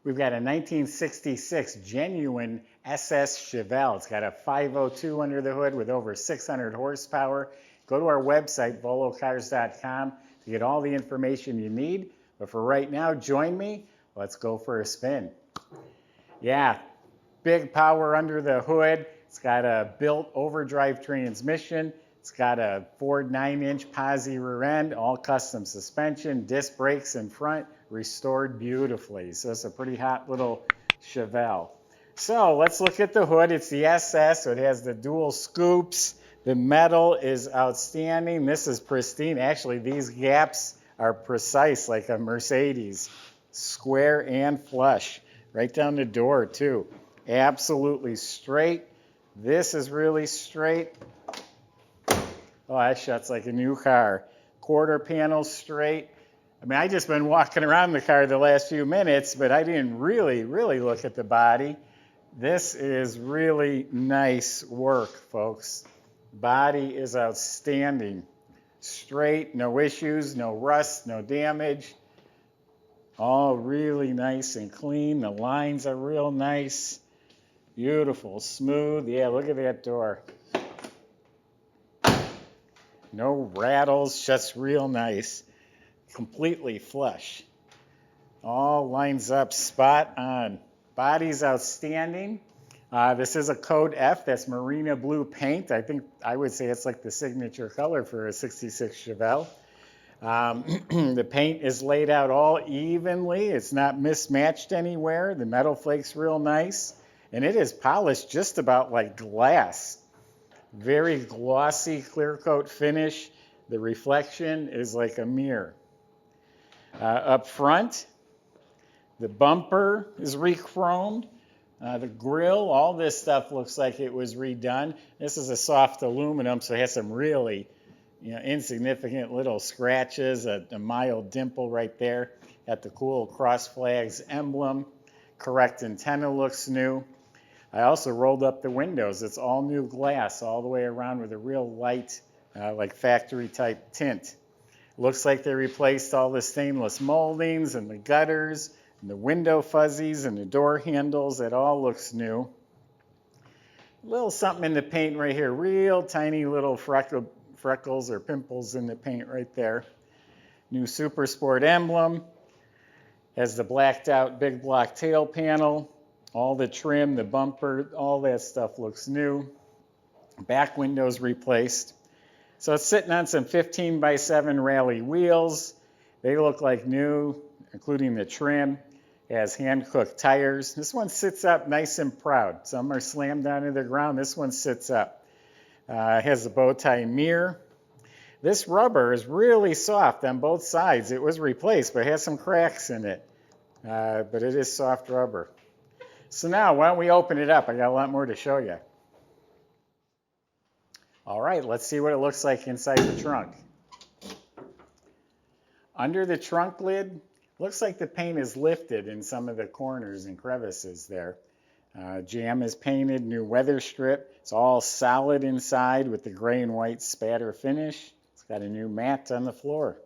We've got a 1966 genuine SS Chevelle. It's got a 502 under the hood with over 600 horsepower. Go to our website, volocars.com, to get all the information you need. But for right now, join me. Let's go for a spin. Yeah, big power under the hood. It's got a built overdrive transmission. It's got a Ford 9-inch posi rear end, all custom suspension, disc brakes in front, restored beautifully. So it's a pretty hot little Chevelle. So let's look at the hood. It's the SS, so it has the dual scoops. The metal is outstanding. This is pristine. Actually, these gaps are precise like a Mercedes. Square and flush. Right down the door, too. Absolutely straight. This is really straight. Oh, that shuts like a new car. Quarter panel straight. I mean, I just been walking around the car the last few minutes, but I didn't really look at the body. This is really nice work, folks. Body is outstanding. Straight, no issues, no rust, no damage. All really nice and clean. The lines are real nice. Beautiful, smooth. Yeah, look at that door. No rattles, just real nice. Completely flush. All lines up spot on. Body's outstanding. This is a code F. That's Marina Blue paint. I would say it's like the signature color for a 66 Chevelle. The paint is laid out all evenly. It's not mismatched anywhere. The metal flake's real nice. And it is polished just about like glass. Very glossy clear coat finish. The reflection is like a mirror. Up front, the bumper is rechromed. The grill, all this stuff looks like it was redone. This is a soft aluminum, so it has some really insignificant little scratches, a mild dimple right there at the cool Cross Flags emblem. Correct antenna looks new. I also rolled up the windows. It's all new glass all the way around with a real light, like factory type tint. Looks like they replaced all the stainless moldings and the gutters and the window fuzzies and the door handles. It all looks new. A little something in the paint right here. Real tiny little freckles or pimples in the paint right there. New Super Sport emblem. Has the blacked out big block tail panel. All the trim, the bumper, all that stuff looks new. Back windows replaced. So it's sitting on some 15x7 rally wheels. They look like new, including the trim. It has hand-cooked tires. This one sits up nice and proud. Some are slammed down to the ground. This one sits up. It has a bow tie mirror. This rubber is really soft on both sides. It was replaced, but it has some cracks in it. But it is soft rubber. So now, why don't we open it up? I got a lot more to show you. All right, let's see what it looks like inside the trunk. Under the trunk lid, looks like the paint is lifted in some of the corners and crevices there. Jam is painted, new weather strip. It's all solid inside with the gray and white spatter finish. It's got a new mat on the floor.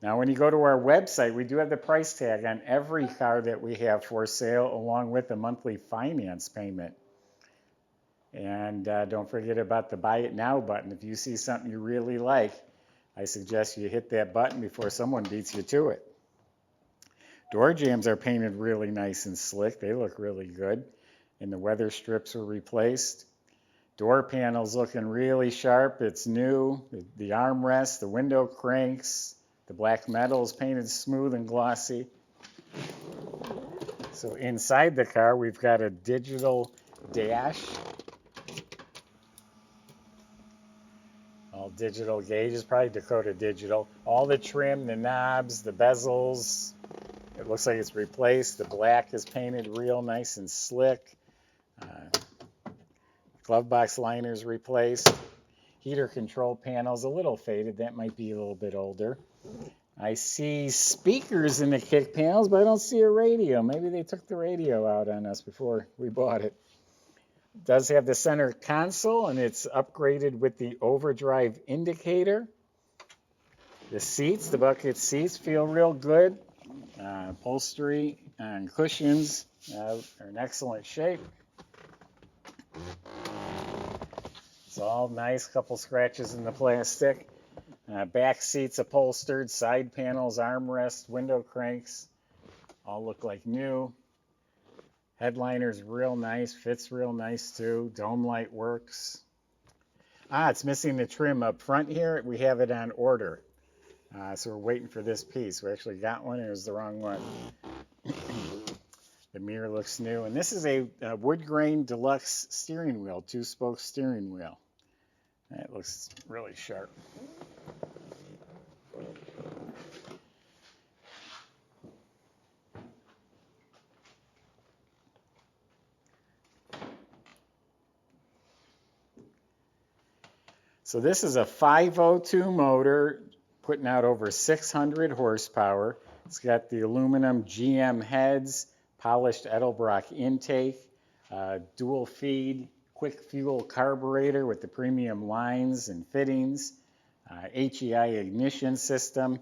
Now, when you go to our website, we do have the price tag on every car that we have for sale, along with a monthly finance payment. And don't forget about the Buy It Now button. If you see something you really like, I suggest you hit that button before someone beats you to it. Door jambs are painted really nice and slick. They look really good. And the weather strips were replaced. Door panels looking really sharp. It's new. The armrests, the window cranks. The black metal is painted smooth and glossy. So inside the car, we've got a digital dash. All digital gauges, probably Dakota Digital. All the trim, the knobs, the bezels. It looks like it's replaced. The black is painted real nice and slick. Glove box liners replaced. Heater control panels, a little faded. That might be a little bit older. I see speakers in the kick panels, but I don't see a radio. Maybe they took the radio out on us before we bought it. It does have the center console, and it's upgraded with the overdrive indicator. The seats, the bucket seats, feel real good. Upholstery and cushions are in excellent shape. It's all nice, couple scratches in the plastic. Back seats upholstered, side panels, armrests, window cranks, all look like new. Headliner's real nice, fits real nice too. Dome light works. It's missing the trim up front here. We have it on order. So we're waiting for this piece. We actually got one, it was the wrong one. The mirror looks new. And this is a wood grain deluxe steering wheel, 2-spoke steering wheel. That looks really sharp. So this is a 502 motor, putting out over 600 horsepower. It's got the aluminum GM heads, polished Edelbrock intake, dual feed, quick fuel carburetor with the premium lines and fittings, HEI ignition system,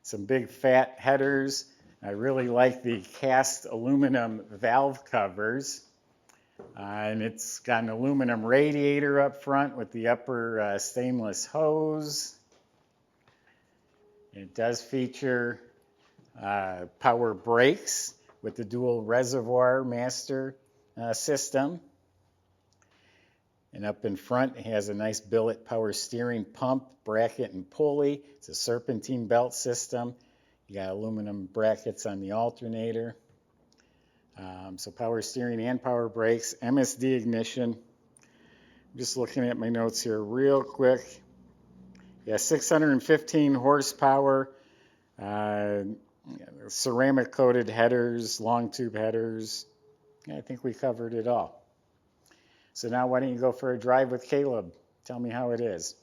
some big fat headers. I really like the cast aluminum valve covers. And it's got an aluminum radiator up front with the upper stainless hose. It does feature power brakes with the dual reservoir master system. And up in front, it has a nice billet power steering pump, bracket, and pulley. It's a serpentine belt system. You got aluminum brackets on the alternator. So power steering and power brakes, MSD ignition. I'm just looking at my notes here real quick. Yeah, 615 horsepower, ceramic coated headers, long tube headers. Yeah, I think we covered it all. So now why don't you go for a drive with Caleb? Tell me how it is.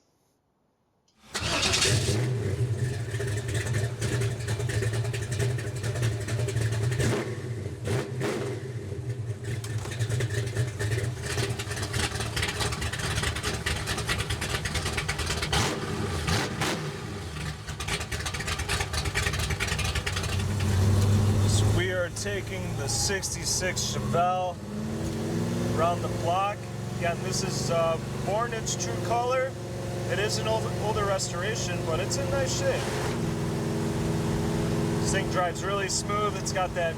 Taking the 66 Chevelle around the block. Again, this is born its true color. It is an older restoration, but it's in nice shape. This thing drives really smooth. It's got that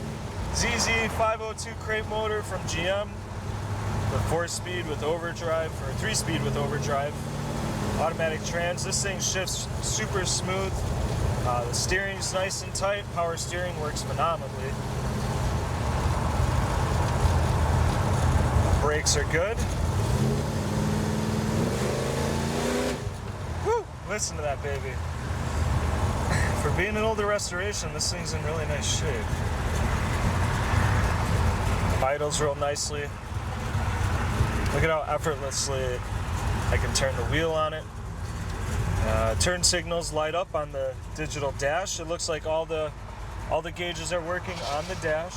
ZZ 502 crate motor from GM, the 4-speed with overdrive, or 3-speed with overdrive. Automatic trans. This thing shifts super smooth. The steering's nice and tight. Power steering works phenomenally. Brakes are good. Woo! Listen to that baby. For being an older restoration, this thing's in really nice shape. Idles real nicely. Look at how effortlessly I can turn the wheel on it. Turn signals light up on the digital dash. It looks like all the gauges are working on the dash.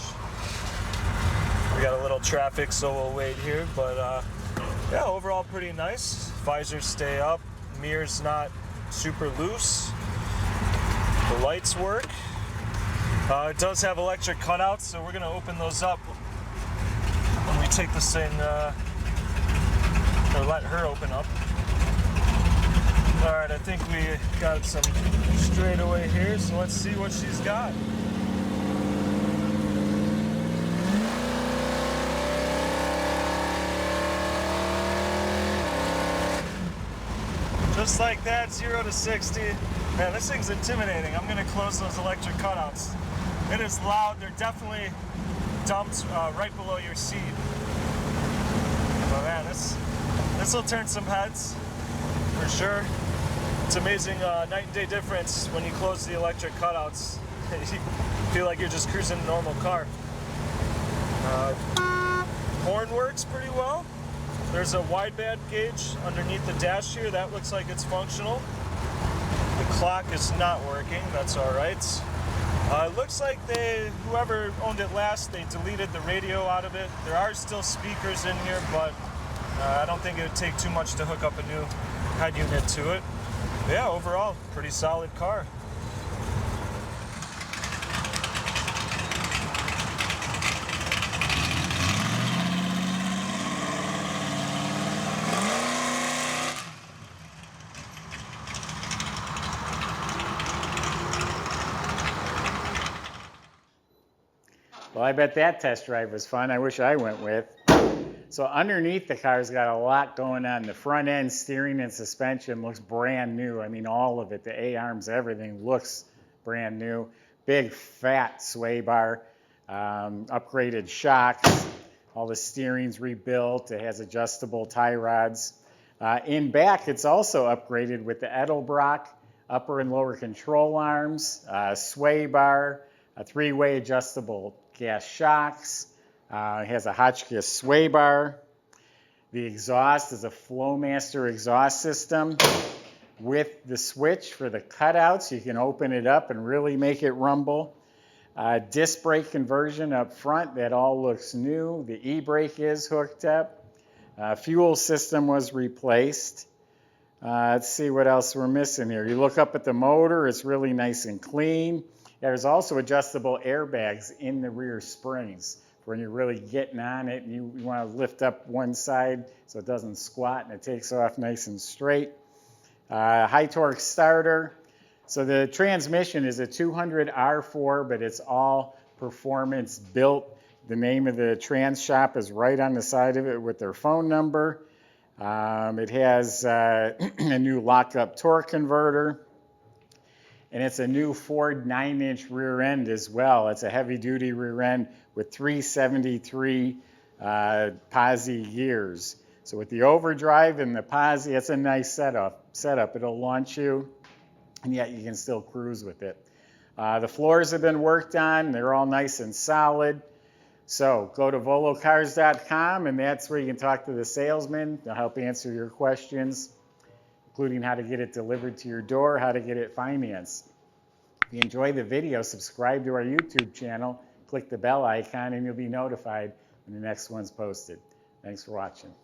We got a little traffic, so we'll wait here, but yeah, overall pretty nice. Visors stay up, mirror's not super loose. The lights work. It does have electric cutouts, so we're gonna open those up when we take this thing, or let her open up. All right, I think we got some straightaway here, so let's see what she's got. Just like that, 0 to 60. Man, this thing's intimidating. I'm gonna close those electric cutouts. It is loud. They're definitely dumped right below your seat. But man, this will turn some heads for sure. It's amazing night and day difference when you close the electric cutouts. You feel like you're just cruising a normal car. Horn works pretty well. There's a wideband gauge underneath the dash here. That looks like it's functional. The clock is not working. That's all right. It looks like whoever owned it last, they deleted the radio out of it. There are still speakers in here, but I don't think it would take too much to hook up a new head unit to it. But yeah, overall, pretty solid car. Well, I bet that test drive was fun. I wish I went with. So underneath the car's got a lot going on. The front end steering and suspension looks brand new. I mean, all of it, the A-arms, everything looks brand new. Big fat sway bar, upgraded shocks. All the steering's rebuilt. It has adjustable tie rods. In back, it's also upgraded with the Edelbrock upper and lower control arms, sway bar, a 3-way adjustable gas shocks. It has a Hotchkiss sway bar. The exhaust is a Flowmaster exhaust system with the switch for the cutouts. You can open it up and really make it rumble. Disc brake conversion up front, that all looks new. The e-brake is hooked up. Fuel system was replaced. Let's see what else we're missing here. You look up at the motor, it's really nice and clean. There's also adjustable airbags in the rear springs for when you're really getting on it and you want to lift up one side so it doesn't squat and it takes off nice and straight. High torque starter. So the transmission is a 200 R4, but it's all performance built. The name of the trans shop is right on the side of it with their phone number. It has a new lockup torque converter. And it's a new Ford 9-inch rear end as well. It's a heavy-duty rear end with 373 posi gears. So with the overdrive and the posi, it's a nice setup. It'll launch you, and yet you can still cruise with it. The floors have been worked on. They're all nice and solid. So go to volocars.com, and that's where you can talk to the salesman. They'll help answer your questions, including how to get it delivered to your door, how to get it financed. If you enjoy the video, subscribe to our YouTube channel, click the bell icon, and you'll be notified when the next one's posted. Thanks for watching.